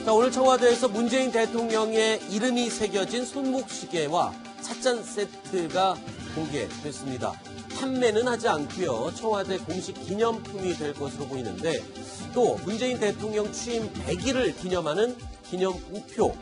자, 오늘 청와대에서 문재인 대통령의 이름이 새겨진 손목시계와 찻잔 세트가 공개됐습니다. 판매는 하지 않고요. 청와대 공식 기념품이 될 것으로 보이는데 또 문재인 대통령 취임 100일을 기념하는 기념 우표,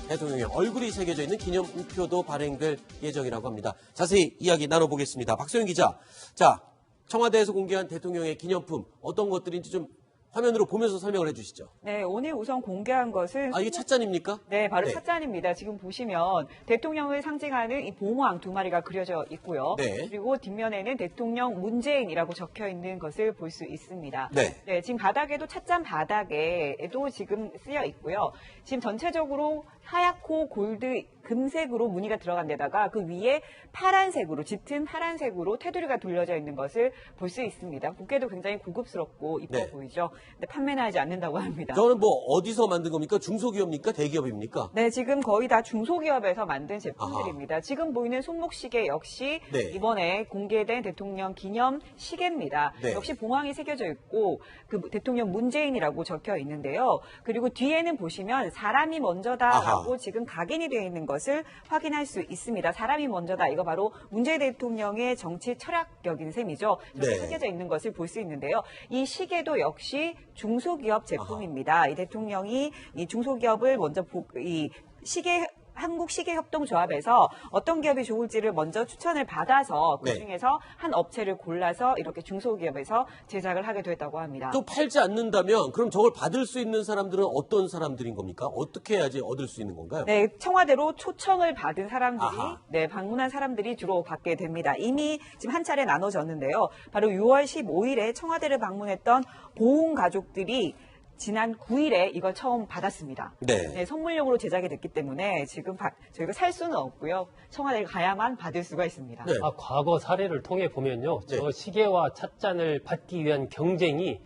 대통령의 얼굴이 새겨져 있는 기념 우표도 발행될 예정이라고 합니다. 자세히 이야기 나눠보겠습니다. 박소영 기자. 자, 청와대에서 공개한 대통령의 기념품 어떤 것들인지 좀 화면으로 보면서 설명을 해주시죠. 네, 오늘 우선 공개한 것은 이게 찻잔입니까? 네, 바로 찻잔입니다. 지금 보시면 대통령을 상징하는 이 봉황 2마리가 그려져 있고요. 네. 그리고 뒷면에는 대통령 문재인이라고 적혀 있는 것을 볼 수 있습니다. 네, 지금 바닥에도 찻잔 바닥에도 지금 쓰여 있고요. 지금 전체적으로 하얗고 골드 금색으로 무늬가 들어간 데다가 그 위에 파란색으로, 짙은 파란색으로 테두리가 둘러져 있는 것을 볼 수 있습니다. 보기에도 굉장히 고급스럽고 이뻐 보이죠. 근데 판매는 하지 않는다고 합니다. 저는 뭐 어디서 만든 겁니까? 중소기업입니까? 대기업입니까? 네, 지금 거의 다 중소기업에서 만든 제품들입니다. 지금 보이는 손목시계 역시 이번에 공개된 대통령 기념 시계입니다. 역시 봉황이 새겨져 있고 그 대통령 문재인이라고 적혀 있는데요. 그리고 뒤에는 보시면 사람이 먼저다라고 지금 각인이 되어 있는 것을 확인할 수 있습니다. 사람이 먼저다. 이거 바로 문재인 대통령의 정치 철학적인 셈이죠. 이렇게 새겨져 있는 것을 볼 수 있는데요. 이 시계도 역시 중소기업 제품입니다. 이 대통령이 이 중소기업을 먼저 이 한국시계협동조합에서 어떤 기업이 좋을지를 먼저 추천을 받아서 그중에서 한 업체를 골라서 이렇게 중소기업에서 제작을 하게 됐다고 합니다. 또 팔지 않는다면 그럼 저걸 받을 수 있는 사람들은 어떤 사람들인 겁니까? 어떻게 해야지 얻을 수 있는 건가요? 네, 청와대로 초청을 받은 사람들이 방문한 사람들이 주로 받게 됩니다. 이미 지금 한 차례 나눠졌는데요. 바로 6월 15일에 청와대를 방문했던 보훈 가족들이 지난 9일에 이걸 처음 받았습니다. 네, 선물용으로 제작이 됐기 때문에 지금 저희가 살 수는 없고요. 청와대에 가야만 받을 수가 있습니다. 과거 사례를 통해 보면요. 저 시계와 찻잔을 받기 위한 경쟁이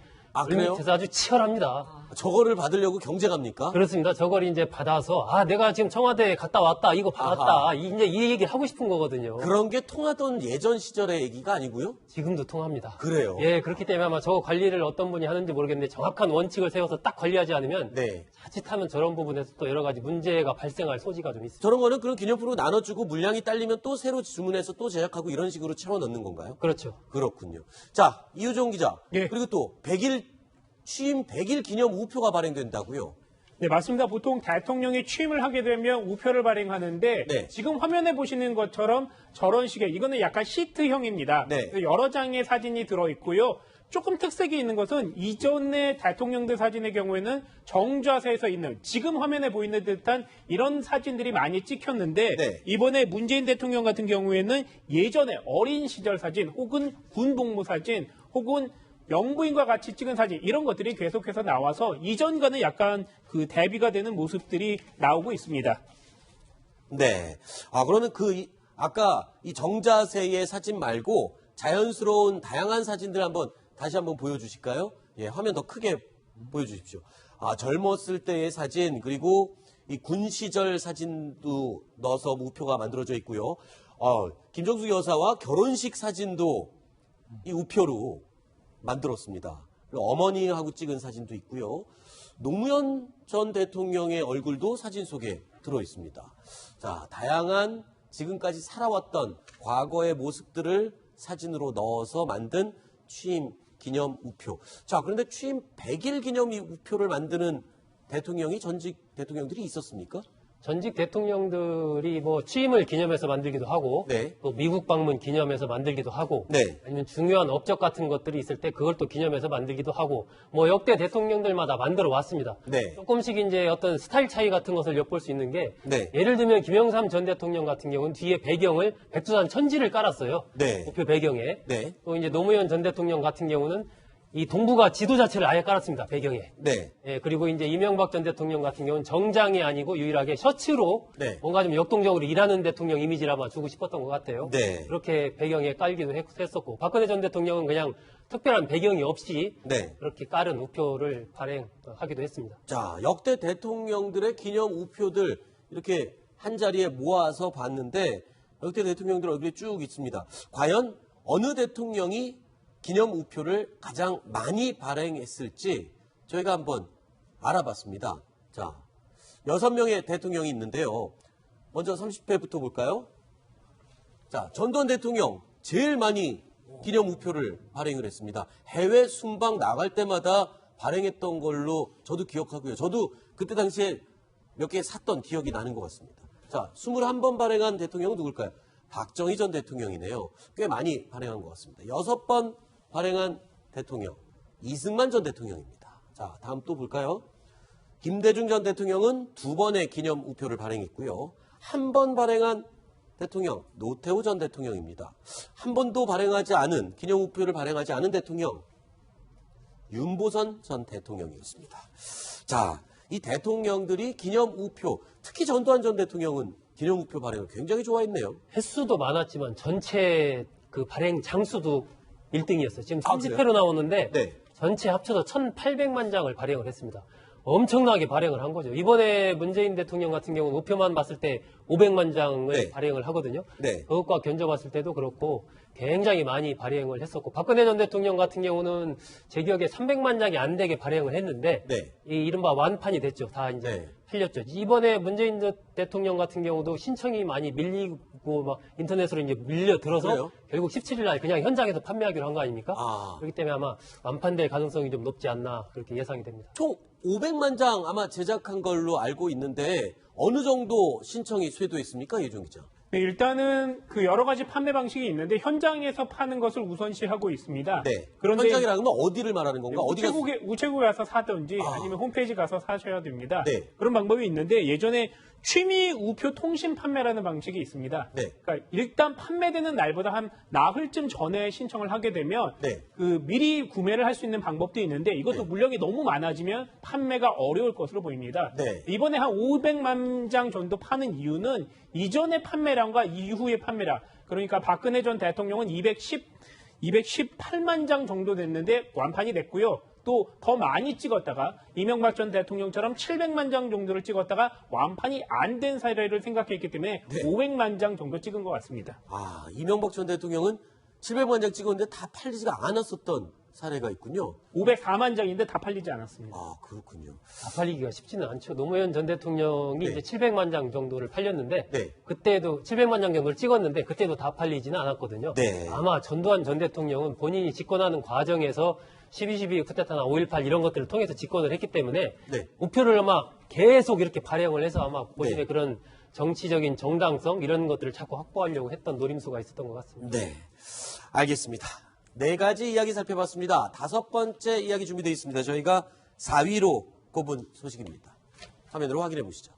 밑에서 아주 치열합니다. 저거를 받으려고 경쟁합니까? 그렇습니다. 저걸 이제 받아서 내가 지금 청와대에 갔다 왔다, 이거 받았다, 이제 이 얘기를 하고 싶은 거거든요. 그런 게 통하던 예전 시절의 얘기가 아니고요? 지금도 통합니다. 그래요? 예, 그렇기 때문에 아마 저거 관리를 어떤 분이 하는지 모르겠는데 정확한 원칙을 세워서 딱 관리하지 않으면 자칫하면 저런 부분에서 또 여러 가지 문제가 발생할 소지가 좀 있습니다. 저런 거는 그런 기념품으로 나눠주고 물량이 딸리면 또 새로 주문해서 또 제작하고 이런 식으로 채워 넣는 건가요? 그렇죠. 그렇군요. 자, 이유종 기자. 그리고 또 취임 100일 기념 우표가 발행된다고요? 네, 맞습니다. 보통 대통령이 취임을 하게 되면 우표를 발행하는데 지금 화면에 보시는 것처럼 저런 식의 이거는 약간 시트형입니다. 여러 장의 사진이 들어있고요. 조금 특색이 있는 것은 이전의 대통령들 사진의 경우에는 정자세에서 있는 지금 화면에 보이는 듯한 이런 사진들이 많이 찍혔는데 이번에 문재인 대통령 같은 경우에는 예전에 어린 시절 사진 혹은 군복무 사진 혹은 영부인과 같이 찍은 사진 이런 것들이 계속해서 나와서 이전과는 약간 그 대비가 되는 모습들이 나오고 있습니다. 네. 그러면 아까 이 정자세의 사진 말고 자연스러운 다양한 사진들 다시 한번 보여주실까요? 예, 화면 더 크게 보여주십시오. 젊었을 때의 사진 그리고 이 군 시절 사진도 넣어서 우표가 만들어져 있고요. 김정숙 여사와 결혼식 사진도 이 우표로 만들었습니다. 어머니하고 찍은 사진도 있고요. 노무현 전 대통령의 얼굴도 사진 속에 들어있습니다. 자, 다양한 지금까지 살아왔던 과거의 모습들을 사진으로 넣어서 만든 취임 기념 우표. 자, 그런데 취임 100일 기념 우표를 만드는 전직 대통령들이 있었습니까? 전직 대통령들이 뭐 취임을 기념해서 만들기도 하고 또 미국 방문 기념해서 만들기도 하고 아니면 중요한 업적 같은 것들이 있을 때 그걸 또 기념해서 만들기도 하고 뭐 역대 대통령들마다 만들어 왔습니다. 조금씩 이제 어떤 스타일 차이 같은 것을 엿볼 수 있는 게 예를 들면 김영삼 전 대통령 같은 경우는 뒤에 배경을 백두산 천지를 깔았어요. 우표 배경에. 또 이제 노무현 전 대통령 같은 경우는 이 동북아 지도 자체를 아예 깔았습니다. 배경에. 예, 그리고 이제 이명박 전 대통령 같은 경우는 정장이 아니고 유일하게 셔츠로 뭔가 좀 역동적으로 일하는 대통령 이미지를 아마 주고 싶었던 것 같아요. 그렇게 배경에 깔기도 했었고 박근혜 전 대통령은 그냥 특별한 배경이 없이 그렇게 깔은 우표를 발행하기도 했습니다. 자, 역대 대통령들의 기념 우표들 이렇게 한 자리에 모아서 봤는데 역대 대통령들 얼굴이 쭉 있습니다. 과연 어느 대통령이 기념 우표를 가장 많이 발행했을지 저희가 한번 알아봤습니다. 자, 6명의 대통령이 있는데요. 먼저 30회부터 볼까요? 자, 전두환 대통령 제일 많이 기념 우표를 발행을 했습니다. 해외 순방 나갈 때마다 발행했던 걸로 저도 기억하고요. 저도 그때 당시에 몇 개 샀던 기억이 나는 것 같습니다. 자, 21번 발행한 대통령은 누굴까요? 박정희 전 대통령이네요. 꽤 많이 발행한 것 같습니다. 6번 발행한 대통령, 이승만 전 대통령입니다. 자, 다음 또 볼까요? 김대중 전 대통령은 2번의 기념 우표를 발행했고요. 1번 발행한 대통령, 노태우 전 대통령입니다. 한 번도 발행하지 않은, 기념 우표를 발행하지 않은 대통령, 윤보선 전 대통령이었습니다. 자, 이 대통령들이 기념 우표, 특히 전두환 전 대통령은 기념 우표 발행을 굉장히 좋아했네요. 횟수도 많았지만 전체 그 발행 장수도 1등이었어요. 지금 30회로 나오는데 네. 전체 합쳐서 1,800만 장을 발행을 했습니다. 엄청나게 발행을 한 거죠. 이번에 문재인 대통령 같은 경우는 우표만 봤을 때 500만 장을 네. 발행을 하거든요. 네. 그것과 견져봤을 때도 그렇고 굉장히 많이 발행을 했었고, 박근혜 전 대통령 같은 경우는 제 기억에 300만 장이 안 되게 발행을 했는데 네. 이 이른바 완판이 됐죠. 다 이제 네. 팔렸죠. 이번에 문재인 대통령 같은 경우도 신청이 많이 밀리고 막 인터넷으로 이제 밀려들어서 그래요? 결국 17일 날 그냥 현장에서 판매하기로 한 거 아닙니까? 아. 그렇기 때문에 아마 완판될 가능성이 좀 높지 않나 그렇게 예상이 됩니다. 총 500만 장 아마 제작한 걸로 알고 있는데 어느 정도 신청이 쇄도했습니까, 이종 기자? 네, 일단은 그 여러 가지 판매 방식이 있는데 현장에서 파는 것을 우선시하고 있습니다. 네. 그런데 현장이라는 건 어디를 말하는 건가? 어디가? 우체국에 가서 사든지 아니면 홈페이지 가서 사셔야 됩니다. 네. 그런 방법이 있는데 예전에 취미 우표 통신 판매라는 방식이 있습니다. 네. 그러니까 일단 판매되는 날보다 한 나흘쯤 전에 신청을 하게 되면 네. 그 미리 구매를 할 수 있는 방법도 있는데 이것도 네. 물량이 너무 많아지면 판매가 어려울 것으로 보입니다. 네. 이번에 한 500만 장 정도 파는 이유는 이전의 판매량과 이후의 판매량, 그러니까 박근혜 전 대통령은 218만 장 정도 됐는데 완판이 됐고요. 또 더 많이 찍었다가 이명박 전 대통령처럼 700만 장 정도를 찍었다가 완판이 안 된 사례를 생각했기 때문에 네. 500만 장 정도 찍은 것 같습니다. 아, 이명박 전 대통령은 700만 장 찍었는데 다 팔리지가 않았었던 사례가 있군요. 504만 장인데 다 팔리지 않았습니다. 아, 그렇군요. 다 팔리기가 쉽지는 않죠. 노무현 전 대통령이 네. 이제 700만 장 정도를 팔렸는데 네. 그때도 700만 장 정도를 찍었는데 그때도 다 팔리지는 않았거든요. 네. 아마 전두환 전 대통령은 본인이 집권하는 과정에서 12.12 쿠데타나 5.18 이런 것들을 통해서 집권을 했기 때문에 네. 우표를 아마 계속 이렇게 발행을 해서 아마 본인의 네. 그런 정치적인 정당성 이런 것들을 자꾸 확보하려고 했던 노림수가 있었던 것 같습니다. 네. 알겠습니다. 4가지 이야기 살펴봤습니다. 5번째 이야기 준비되어 있습니다. 저희가 4위로 꼽은 소식입니다. 화면으로 확인해 보시죠.